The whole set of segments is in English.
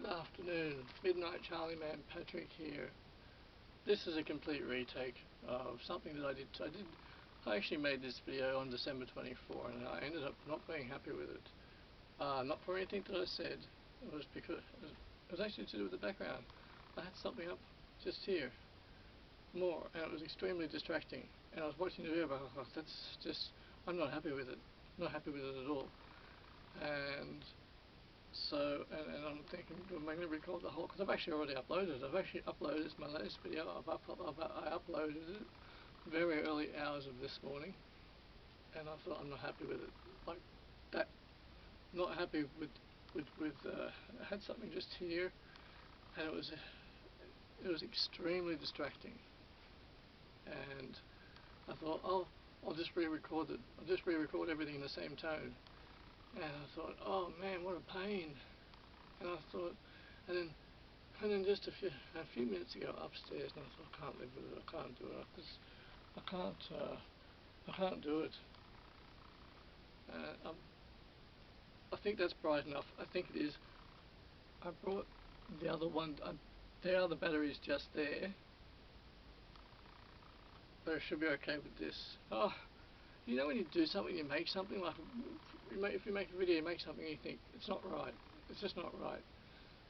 Good afternoon, Midnight Charlie Man Patrick here. This is a complete retake of something that I did. I actually made this video on December 24 and I ended up not being happy with it. Not for anything that I said. It was because it was actually to do with the background. I had something up just here, more, and it was extremely distracting. And I was watching the video, but I thought, that's just, I'm not happy with it. Not happy with it at all. And so, and I'm thinking, am I going to record the whole? Because I've actually already uploaded it. I've actually uploaded my latest video. I uploaded it very early hours of this morning, and I thought I'm not happy with it. Like that, not happy with. I had something just here, and it was extremely distracting. And I thought, oh, I'll just re-record it. I'll just re-record everything in the same tone. And I thought, oh man, what a pain. And I thought, and then just a few minutes ago upstairs, and I thought, I can't live with it. I can't do it. I can't do it. I think that's bright enough. I think it is. I brought the other one. There are the batteries just there. But I should be okay with this. Oh, you know when you do something, you make something, like if you make a video, you make something, you think it's not right. It's just not right,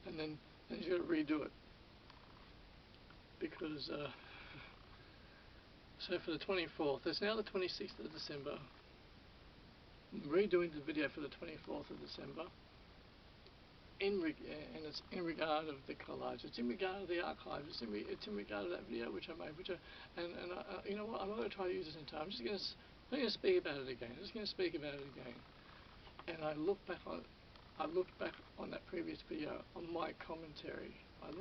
and then you got to redo it because. So for the 24th, it's now the 26th of December. I'm redoing the video for the 24th of December. And it's in regard of the collage. It's in regard of the archive. It's in regard of that video which I made. You know what? I'm not going to try to use this in time. I'm just going to speak about it again. I'm just going to speak about it again. And I looked back on that previous video on my commentary. I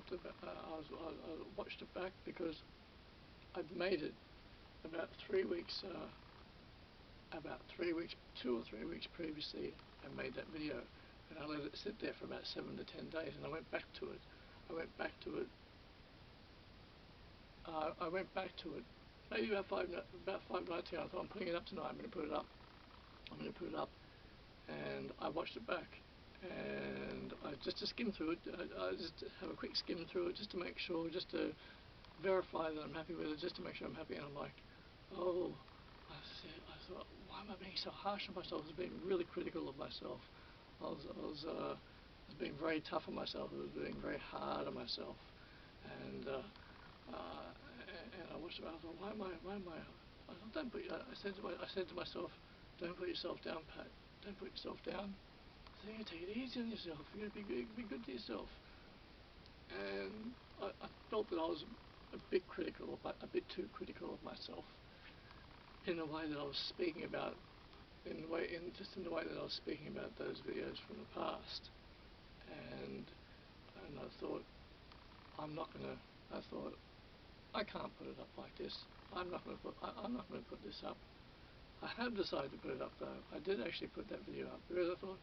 watched it back because I'd made it about 3 weeks. 2 or 3 weeks previously, I made that video, and I let it sit there for about 7 to 10 days, and I went back to it. I went back to it maybe about five nights ago. I thought, I'm putting it up tonight. I'm going to put it up. And I watched it back, and I just to skim through it. I just have a quick skim through it just to make sure, just to verify that I'm happy with it, just to make sure I'm happy. And I'm like, oh. I thought, why am I being so harsh on myself? I was being really critical of myself. I was being very tough on myself. I was being very hard on myself. And I watched it. I thought, why am I? I thought, I said to myself, don't put yourself down, Pat. Don't put yourself down. So you take it easy on yourself. You got to be good to yourself. And I felt that I was a bit too critical of myself. In the way that I was speaking about, in the way that I was speaking about those videos from the past, and I thought, I thought, I can't put it up like this. I'm not going to put this up. I have decided to put it up though. I did actually put that video up because I thought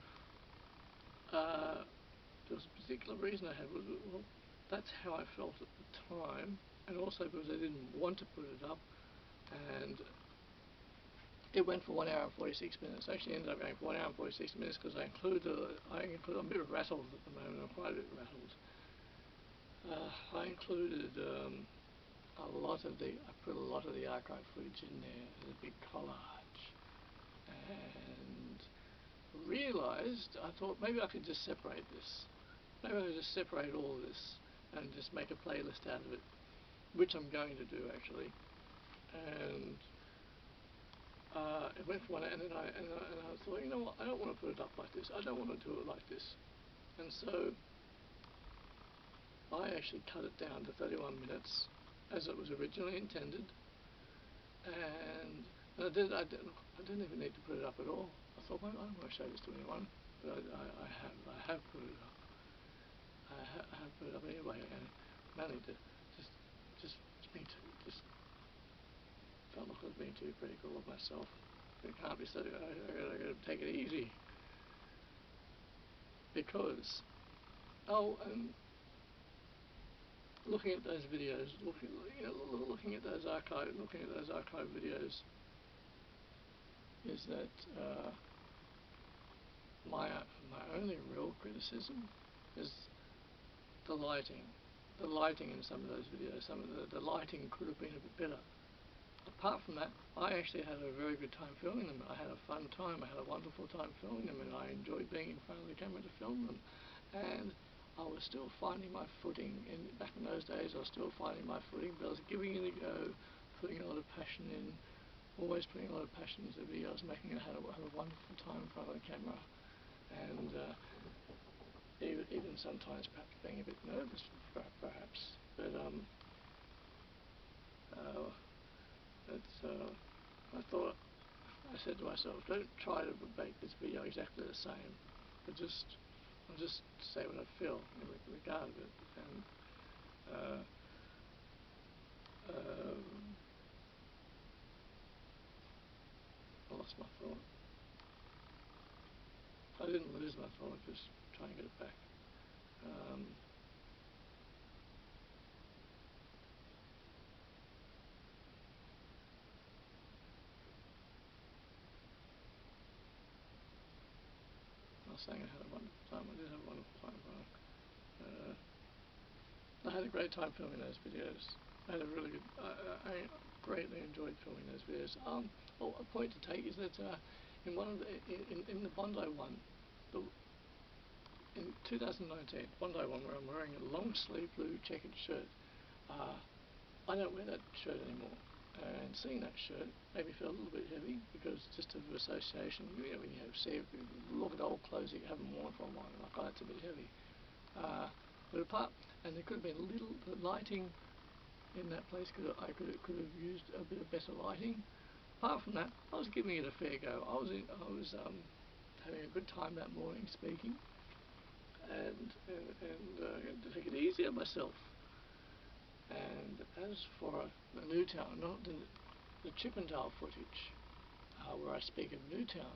there was a particular reason I had. Well, that's how I felt at the time, and also because I didn't want to put it up, and it went for 1 hour and 46 minutes. Actually ended up going for 1 hour and 46 minutes because I'm a bit rattled at the moment. I'm quite a bit rattled. I included I put a lot of the archive footage in there as a big collage, and realised, I thought maybe I could just separate this. Maybe I could just separate all of this and just make a playlist out of it, which I'm going to do actually. And it went for 1 hour, and I thought, you know what, I don't want to put it up like this. I don't want to do it like this. And so I actually cut it down to 31 minutes as it was originally intended. And I didn't even need to put it up at all. I thought, well, I don't want to show this to anyone, but I have put it up. I have put it up anyway, and mainly to just felt like I was being too critical of myself. It can't be so. I got to take it easy because looking at those videos, looking at those archive videos, is that my only real criticism is the lighting. The lighting in some of those videos, some of the lighting could have been a bit better. Apart from that, I actually had a very good time filming them. I had a fun time, I had a wonderful time filming them, and I enjoyed being in front of the camera to film them. And I was still finding my footing. Back in those days, I was still finding my footing, but I was giving it a go, putting a lot of passion in, always putting a lot of passion into the video. I was making it have a wonderful time in front of the camera, and even sometimes perhaps being a bit nervous, perhaps. But I said to myself, don't try to make this video exactly the same, but I'll just say what I feel in regard of it. And I lost my thought. I didn't lose my thought, just trying to get it back. I was saying I had a wonderful time. I did have a wonderful time. I had a great time filming those videos. I had a really good. I greatly enjoyed filming those videos. A point to take is that in one of in the Bondi one, in 2019, Bondi one, where I'm wearing a long sleeve blue checkered shirt, I don't wear that shirt anymore. And seeing that shirt made me feel a little bit heavy, because just of association, when you look at old clothes that you haven't worn for a while, like, oh, that's a bit heavy. And there could have been the lighting in that place. I could have used a bit of better lighting. Apart from that, I was giving it a fair go. I was having a good time that morning speaking, and to take it easy on myself. And as for the Newtown, not the Chippendale footage, where I speak of Newtown,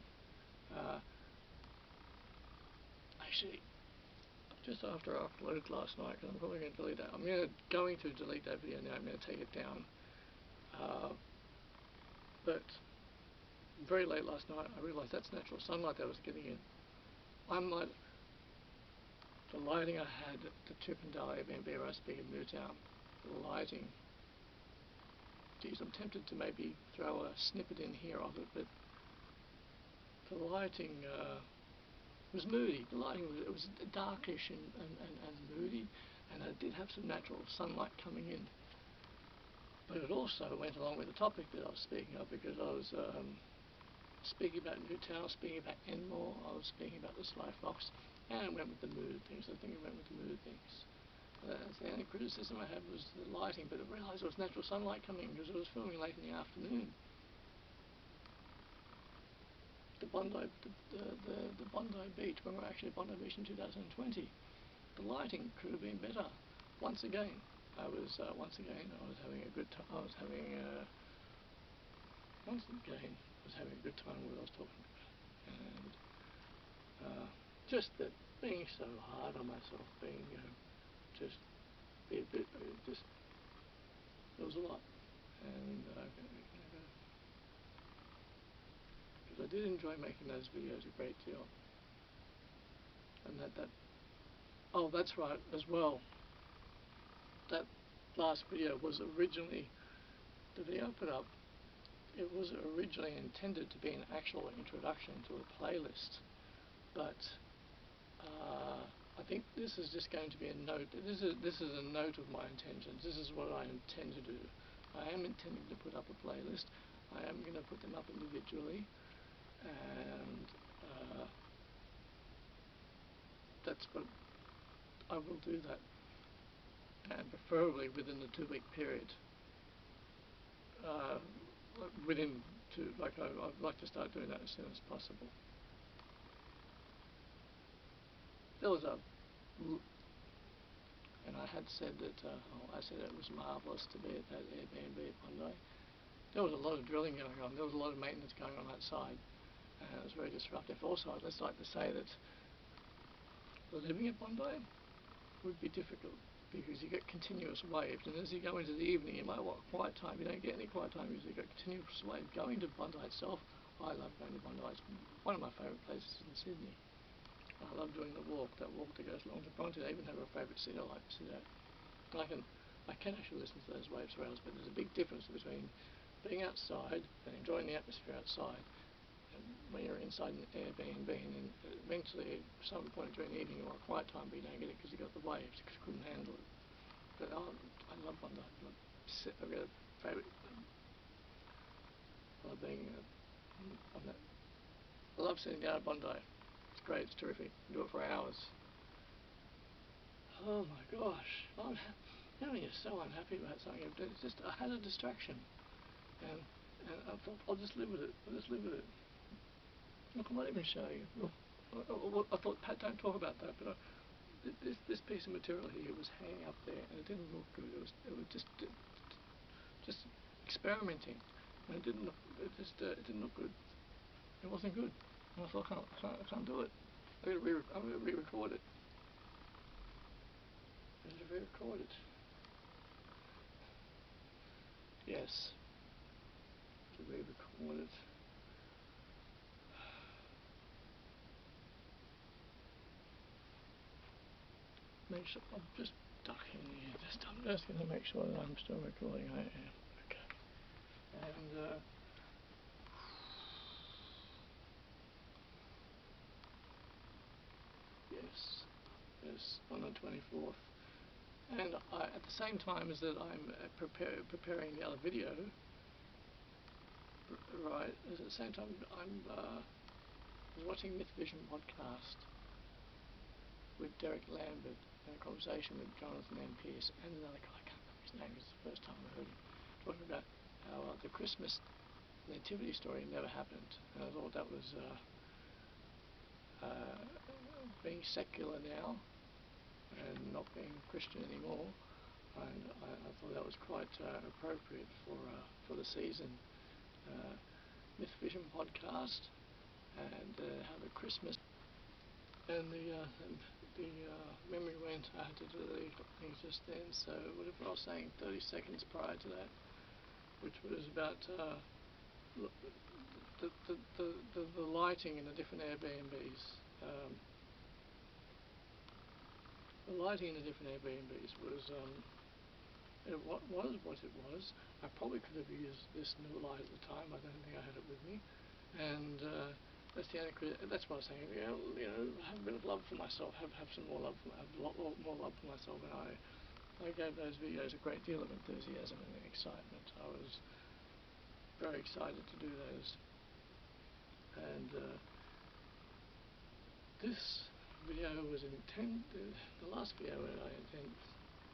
actually, just after I uploaded last night, because I'm probably going to delete that. I'm going to delete that video now. I'm going to take it down. But very late last night, I realised that's natural sunlight that I was getting in. The lighting I had at the Chippendale Airbnb where I speak of Newtown, the lighting, geez, I'm tempted to maybe throw a snippet in here of it, but the lighting was moody. The lighting was darkish and moody, and it did have some natural sunlight coming in. But it also went along with the topic that I was speaking of, because I was speaking about Newtown, speaking about Enmore, I was speaking about the Sly Fox, and it went with the mood things. I think it went with the mood things. That's the only criticism I had, was the lighting, but I realised there was natural sunlight coming because I was filming late in the afternoon. The Bondi Beach, when we were actually at Bondi Beach in 2020, the lighting could have been better. Once again, I was having a good time. I was having a good time with what I was talking about, and just that being so hard on myself, there was a lot, and because I did enjoy making those videos a great deal, and oh, that's right as well. That last video was originally, the video I put up, it was originally intended to be an actual introduction to a playlist, but I think this is just going to be a note. This is a note of my intentions. This is what I intend to do. I am intending to put up a playlist. I am going to put them up individually, and that's what I will do that, and preferably within the 2-week period. I'd like to start doing that as soon as possible. There was and I had said that, I said it was marvellous to be at that Airbnb at Bondi. There was a lot of drilling going on. There was a lot of maintenance going on that side, and it was very disruptive. Also, I'd just like to say that living at Bondi would be difficult, because you get continuous waves, and as you go into the evening, you might want quiet time. You don't get any quiet time because you get continuous waves. Going to Bondi itself, I love going to Bondi. It's one of my favourite places in Sydney. I love doing the walk, that walk that goes along to Bronte. I even have a favourite seat I like to sit at. I can actually listen to those waves rails, but there's a big difference between being outside and enjoying the atmosphere outside, and when you're inside an Airbnb, and then eventually, at some point during the evening, you want quiet time, but you don't get it because you got the waves, because you couldn't handle it. But I love Bondi. I've got a favourite. I love being on that. I love sitting down at Bondi. It's great. It's terrific. I do it for hours. Oh my gosh! When you're so unhappy about something, it's just I had a distraction, and I thought I'll just live with it. I'll just live with it. Look, I might even show you. Look, I thought, Pat, don't talk about that, but this piece of material here was hanging up there, and it didn't look good. It was just experimenting, and it didn't look good. It wasn't good. And I thought, I can't do it. I'm going to re-record it. I'm going to re-record it. Yes. To re-record it. Make sure I'm just ducking here. I'm just going to make sure that I'm still recording. I am. Okay. And yes, on the 24th. And at the same time as that, I'm preparing the other video. Right. At the same time, I'm was watching Myth Vision podcast with Derek Lambert, in a conversation with Jonathan M. Pearce and another guy. I can't remember his name. It's the first time I heard him talking about how the Christmas nativity story never happened. And I thought that was being secular now and not being Christian anymore, and I thought that was quite appropriate for the season. Myth Vision podcast, and how the Christmas and the memory went. I had to delete things just then. So whatever I was saying 30 seconds prior to that, which was about the lighting in the different Airbnbs. The lighting in the different Airbnbs was what it was. I probably could have used this new light at the time. I don't think I had it with me, and that's the only that's what I was saying. You know, have a bit of love for myself. Have some more love. Have a lot more love for myself, and I gave those videos a great deal of enthusiasm and excitement. I was very excited to do those, and this video was intended. The last video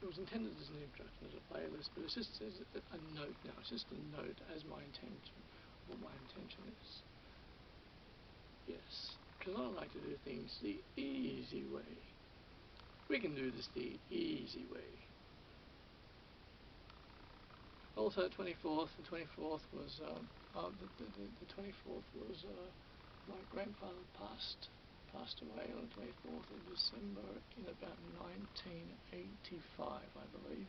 it was intended as an introduction, as a playlist, but it's just a note now. It's just a note as my intention, what my intention is. Yes, because I like to do things the easy way. We can do this the easy way. Also, 24th. The 24th was the 24th was my grandfather passed away on the 24th of December in about 1985, I believe.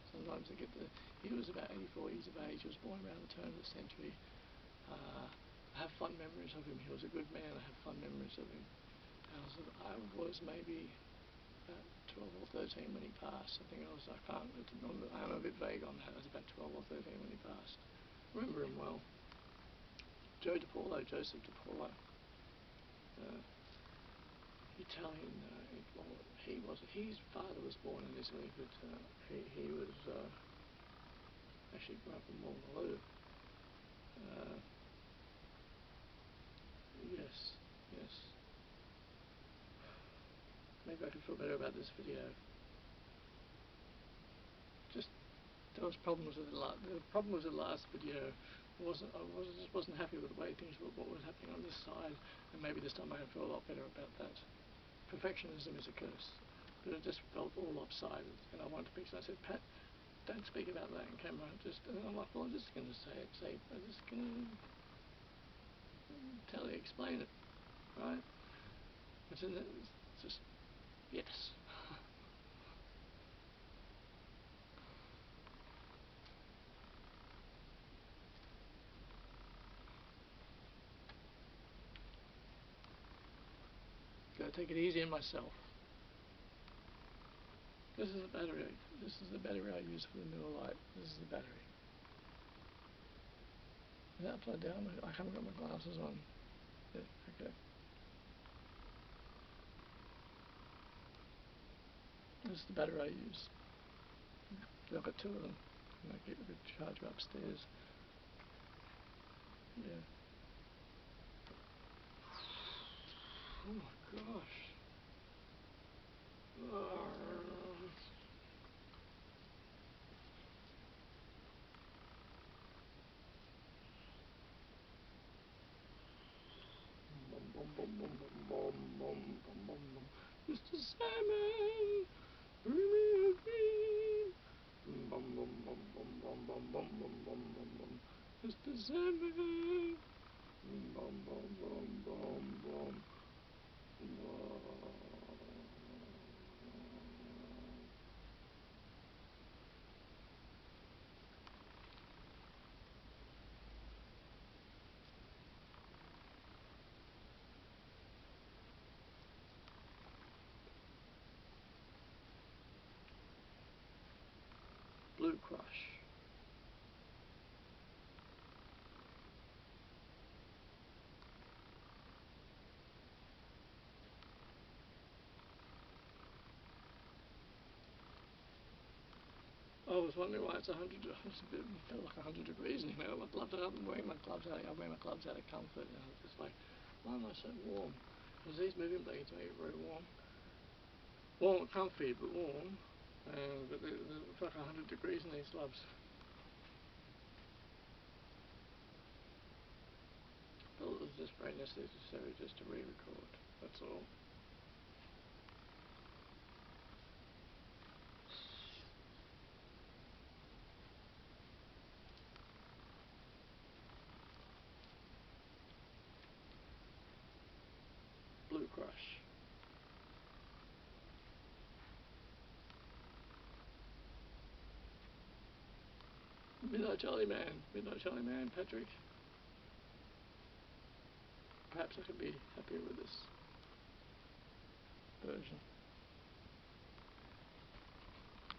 Sometimes I get he was about 84 years of age. He was born around the turn of the century. I have fond memories of him. He was a good man. I have fond memories of him. I was maybe 12 or 13 when he passed. I think I can't remember. I'm a bit vague on that. I was about 12 or 13 when he passed. I remember him well. Joseph DePaulo. Italian. His father was born in Italy, but he was actually grew up in Waterloo. Yes. Maybe I could feel better about this video. Just there was problems with the problem with the last video. I just wasn't happy with the way things were, what was happening on this side, and maybe this time I feel a lot better about that. Perfectionism is a curse, but it just felt all lopsided, and I wanted to fix it. I said, Pat, don't speak about that in camera. And I'm like, well, I'm just going to I'm just going to explain it, right? It's just, yes. Go take it easy on myself. This is the battery. This is the battery I use for the newer light. This is the battery. Is that upside down? I haven't got my glasses on. Yeah, okay. This is the battery I use. I've got two of them. And I keep a good charger upstairs. Yeah. Oh my gosh. Mr. Salmon, bring me a dream. Mr. Salmon. Blue Crush. I was wondering why it's 100. It's a bit, felt like 100 degrees in here. I got my gloves out. I'm wearing my gloves out. I wear my gloves out of comfort. And I'm just like, why am I so warm? Because these moving blankets make it very warm. Warm, comfy, but warm. But it's like 100 degrees in these gloves. I felt it was just very necessary just to re-record. That's all. Blue Crush. Midnight Charlie Man, Patrick. Perhaps I could be happier with this version.